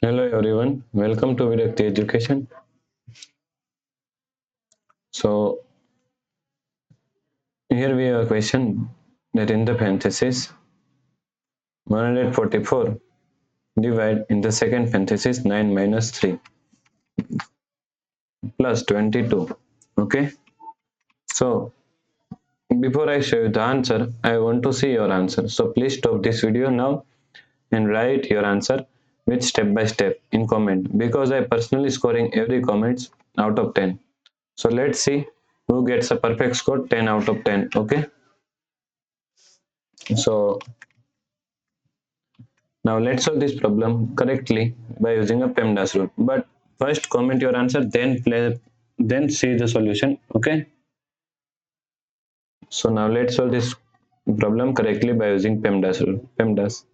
Hello everyone, welcome to Virakti Education. So here we have a question that in the parenthesis 144 divide in the second parenthesis 9 minus 3 plus 22. Okay, so before I show you the answer, I want to see your answer. So please stop this video now and write your answer with step by step in comment because I personally scoring every comments out of 10. So let's see who gets a perfect score 10 out of 10. Okay, so now let's solve this problem correctly by using a PEMDAS rule. But first comment your answer, then see the solution. Okay. So now let's solve this problem correctly by using PEMDAS rule. PEMDAS.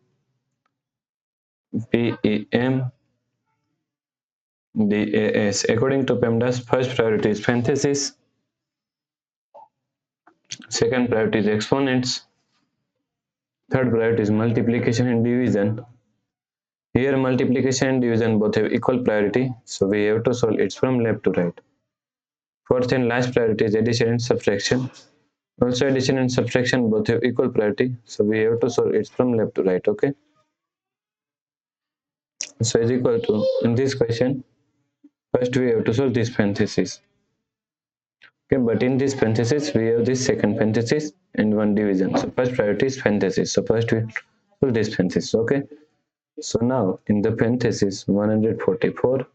PEMDAS. According to PEMDAS, first priority is parenthesis, second priority is exponents, third priority is multiplication and division. Here multiplication and division both have equal priority, so we have to solve it from left to right. Fourth and last priority is addition and subtraction. Also addition and subtraction both have equal priority, so we have to solve it from left to right. Okay, so is equal to, in this question first we have to solve this parenthesis. Okay, but in this parenthesis we have this second parenthesis and one division, so first priority is parenthesis, so first we solve this parenthesis. Okay, so now in the parenthesis 144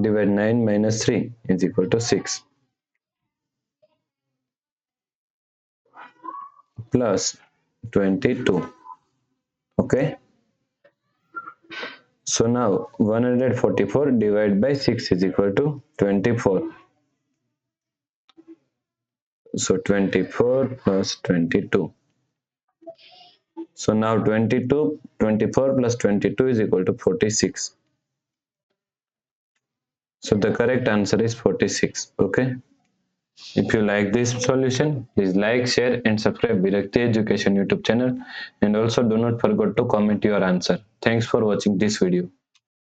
divide 9 minus 3 is equal to 6 plus 22. Okay, so now 144 divided by 6 is equal to 24. So 24 plus 22. So now 24 plus 22 is equal to 46. So the correct answer is 46. Okay. If you like this solution, please like, share and subscribe Virakti Education YouTube channel, and also do not forget to comment your answer. Thanks for watching this video.